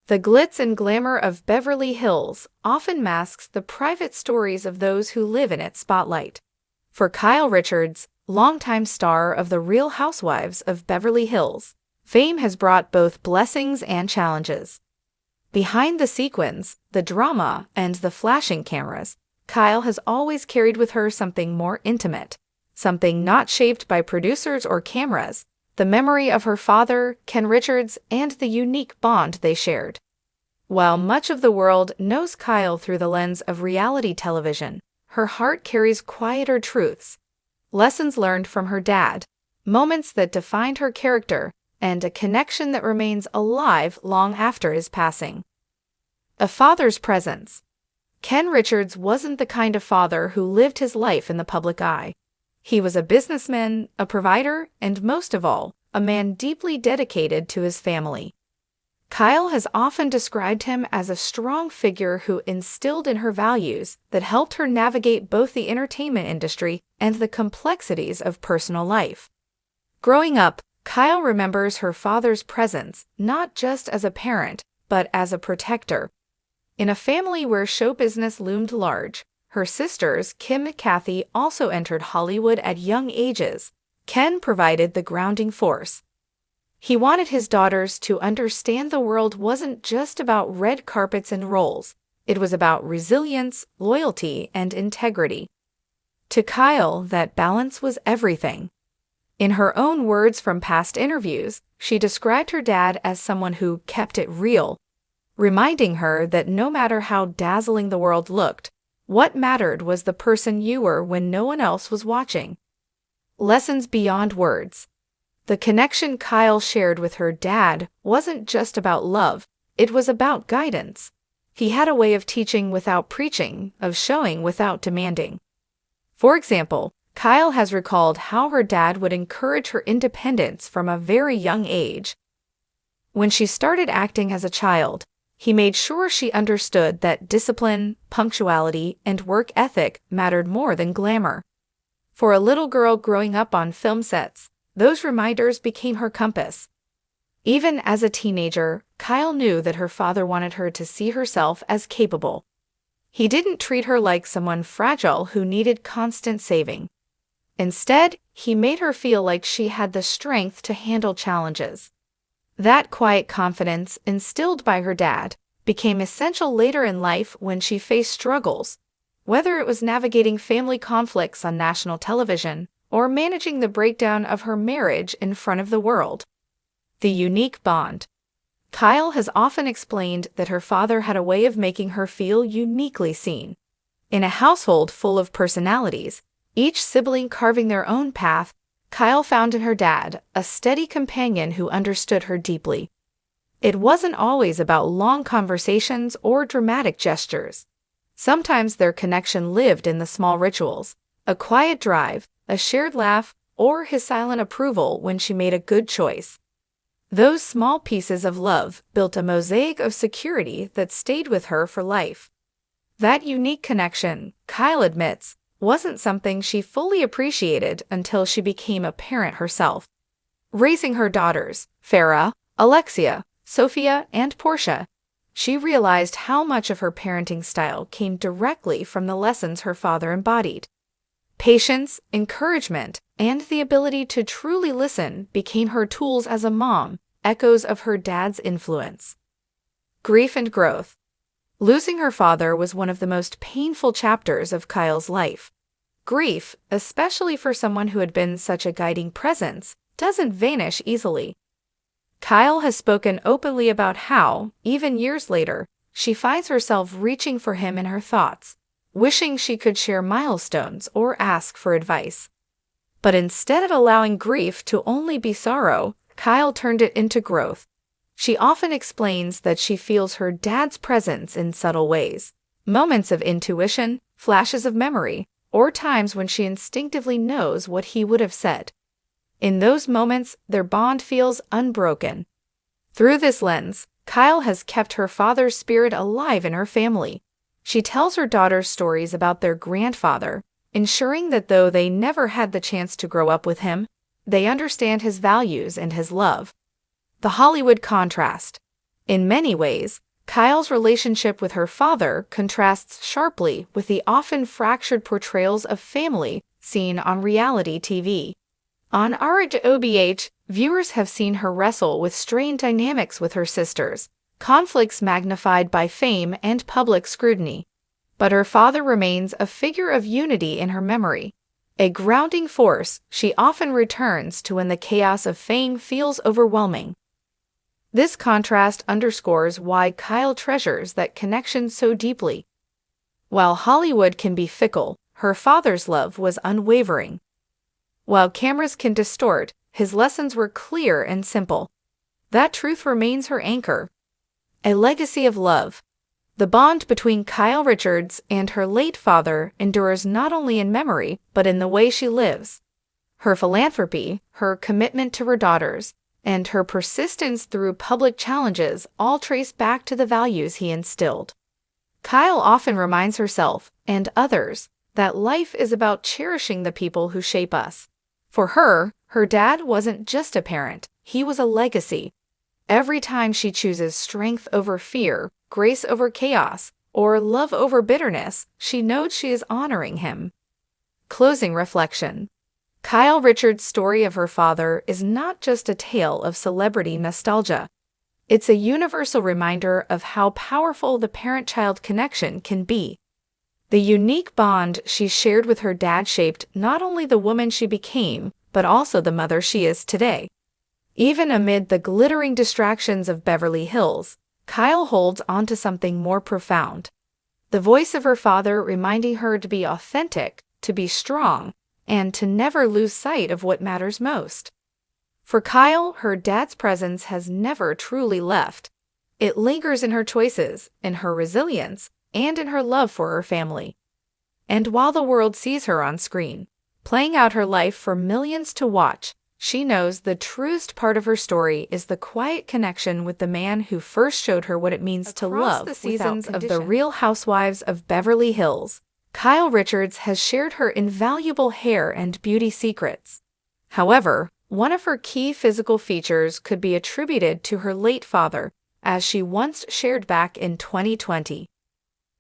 The glitz and glamour of Beverly Hills often masks the private stories of those who live in its spotlight. For Kyle Richards, longtime star of The Real Housewives of Beverly Hills, fame has brought both blessings and challenges. Behind the sequins, the drama, and the flashing cameras, Kyle has always carried with her something more intimate, something not shaped by producers or cameras, the memory of her father, Ken Richards, and the unique bond they shared. While much of the world knows Kyle through the lens of reality television, her heart carries quieter truths, lessons learned from her dad, moments that defined her character, and a connection that remains alive long after his passing. A father's presence. Ken Richards wasn't the kind of father who lived his life in the public eye. He was a businessman, a provider, and most of all, a man deeply dedicated to his family. Kyle has often described him as a strong figure who instilled in her values that helped her navigate both the entertainment industry and the complexities of personal life. Growing up, Kyle remembers her father's presence not just as a parent, but as a protector. In a family where show business loomed large, her sisters, Kim and Kathy, also entered Hollywood at young ages. Ken provided the grounding force. He wanted his daughters to understand the world wasn't just about red carpets and roles. It was about resilience, loyalty, and integrity. To Kyle, that balance was everything. In her own words from past interviews, she described her dad as someone who kept it real, reminding her that no matter how dazzling the world looked, what mattered was the person you were when no one else was watching. Lessons beyond words. The connection Kyle shared with her dad wasn't just about love, it was about guidance. He had a way of teaching without preaching, of showing without demanding. For example, Kyle has recalled how her dad would encourage her independence from a very young age. When she started acting as a child, he made sure she understood that discipline, punctuality, and work ethic mattered more than glamour. For a little girl growing up on film sets, those reminders became her compass. Even as a teenager, Kyle knew that her father wanted her to see herself as capable. He didn't treat her like someone fragile who needed constant saving. Instead, he made her feel like she had the strength to handle challenges. That quiet confidence, instilled by her dad, became essential later in life when she faced struggles, whether it was navigating family conflicts on national television or managing the breakdown of her marriage in front of the world. The unique bond. Kyle has often explained that her father had a way of making her feel uniquely seen. In a household full of personalities, each sibling carving their own path, Kyle found in her dad a steady companion who understood her deeply. It wasn't always about long conversations or dramatic gestures. Sometimes their connection lived in the small rituals, a quiet drive, a shared laugh, or his silent approval when she made a good choice. Those small pieces of love built a mosaic of security that stayed with her for life. That unique connection, Kyle admits, wasn't something she fully appreciated until she became a parent herself. Raising her daughters, Farrah, Alexia, Sophia, and Portia, she realized how much of her parenting style came directly from the lessons her father embodied. Patience, encouragement, and the ability to truly listen became her tools as a mom, echoes of her dad's influence. Grief and growth. Losing her father was one of the most painful chapters of Kyle's life. Grief, especially for someone who had been such a guiding presence, doesn't vanish easily. Kyle has spoken openly about how, even years later, she finds herself reaching for him in her thoughts, wishing she could share milestones or ask for advice. But instead of allowing grief to only be sorrow, Kyle turned it into growth. She often explains that she feels her dad's presence in subtle ways, moments of intuition, flashes of memory, or times when she instinctively knows what he would have said. In those moments, their bond feels unbroken. Through this lens, Kyle has kept her father's spirit alive in her family. She tells her daughters stories about their grandfather, ensuring that though they never had the chance to grow up with him, they understand his values and his love. The Hollywood contrast. In many ways, Kyle's relationship with her father contrasts sharply with the often fractured portrayals of family seen on reality TV. On RHOBH, viewers have seen her wrestle with strained dynamics with her sisters, conflicts magnified by fame and public scrutiny. But her father remains a figure of unity in her memory, a grounding force she often returns to when the chaos of fame feels overwhelming. This contrast underscores why Kyle treasures that connection so deeply. While Hollywood can be fickle, her father's love was unwavering. While cameras can distort, his lessons were clear and simple. That truth remains her anchor. A legacy of love. The bond between Kyle Richards and her late father endures not only in memory, but in the way she lives. Her philanthropy, her commitment to her daughters, and her persistence through public challenges all trace back to the values he instilled. Kyle often reminds herself, and others, that life is about cherishing the people who shape us. For her, her dad wasn't just a parent, he was a legacy. Every time she chooses strength over fear, grace over chaos, or love over bitterness, she knows she is honoring him. Closing reflection. Kyle Richards' story of her father is not just a tale of celebrity nostalgia. It's a universal reminder of how powerful the parent-child connection can be. The unique bond she shared with her dad shaped not only the woman she became, but also the mother she is today. Even amid the glittering distractions of Beverly Hills, Kyle holds on to something more profound. The voice of her father reminding her to be authentic, to be strong, and to never lose sight of what matters most. For Kyle, her dad's presence has never truly left. It lingers in her choices, in her resilience, and in her love for her family. And while the world sees her on screen, playing out her life for millions to watch, she knows the truest part of her story is the quiet connection with the man who first showed her what it means to love. Across the seasons of The Real Housewives of Beverly Hills, Kyle Richards has shared her invaluable hair and beauty secrets. However, one of her key physical features could be attributed to her late father, as she once shared back in 2020.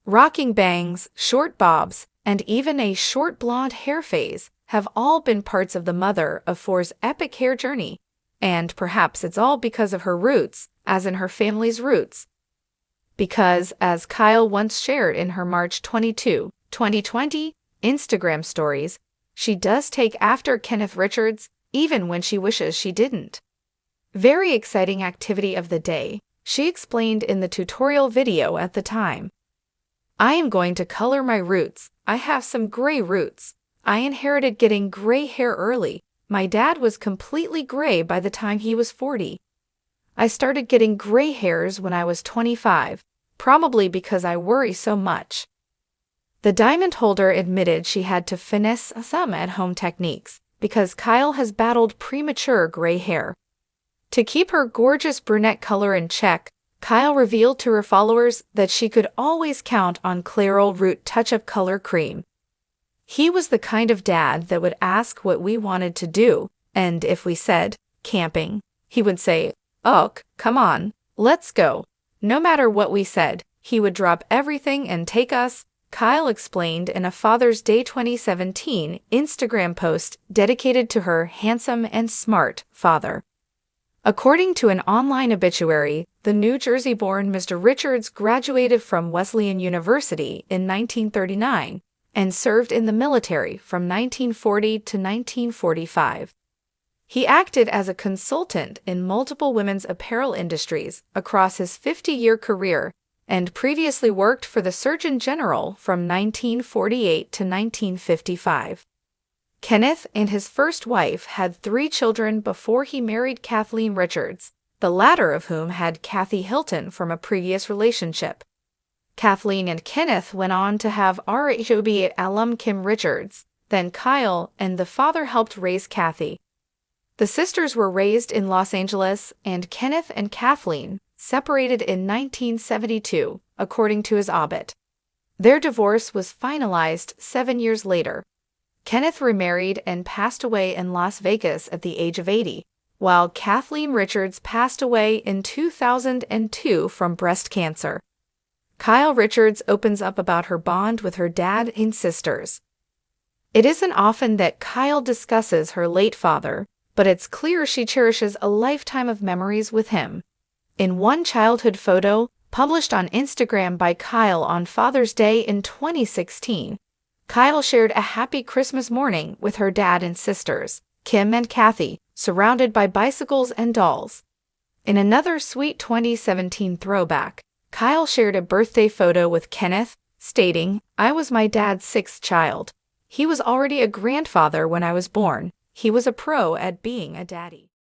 Rocking bangs, short bobs, and even a short blonde hair phase have all been parts of the mother of four's epic hair journey, and perhaps it's all because of her roots, as in her family's roots. Because, as Kyle once shared in her March 22, 2020 Instagram stories, she does take after Kenneth Richards, even when she wishes she didn't. Very exciting activity of the day, she explained in the tutorial video at the time. I am going to color my roots. I have some gray roots. I inherited getting gray hair early. My dad was completely gray by the time he was 40. I started getting gray hairs when I was 25, probably because I worry so much. The diamond holder admitted she had to finesse some at-home techniques because Kyle has battled premature gray hair. To keep her gorgeous brunette color in check, Kyle revealed to her followers that she could always count on Clairol Root Touch-Up Color Cream. He was the kind of dad that would ask what we wanted to do, and if we said, camping, he would say, "Ok, come on, let's go." No matter what we said, he would drop everything and take us, Kyle explained in a Father's Day 2017 Instagram post dedicated to her handsome and smart father. According to an online obituary, the New Jersey-born Mr. Richards graduated from Wesleyan University in 1939 and served in the military from 1940 to 1945. He acted as a consultant in multiple women's apparel industries across his 50-year career and previously worked for the Surgeon General from 1948 to 1955. Kenneth and his first wife had 3 children before he married Kathleen Richards, the latter of whom had Kathy Hilton from a previous relationship. Kathleen and Kenneth went on to have RHOBH alum Kim Richards, then Kyle, and the father helped raise Kathy. The sisters were raised in Los Angeles, and Kenneth and Kathleen separated in 1972, according to his obit. Their divorce was finalized 7 years later. Kenneth remarried and passed away in Las Vegas at the age of 80, while Kathleen Richards passed away in 2002 from breast cancer. Kyle Richards opens up about her bond with her dad and sisters. It isn't often that Kyle discusses her late father, but it's clear she cherishes a lifetime of memories with him. In one childhood photo, published on Instagram by Kyle on Father's Day in 2016, Kyle shared a happy Christmas morning with her dad and sisters, Kim and Kathy, surrounded by bicycles and dolls. In another sweet 2017 throwback, Kyle shared a birthday photo with Kenneth, stating, "I was my dad's sixth child. He was already a grandfather when I was born. He was a pro at being a daddy."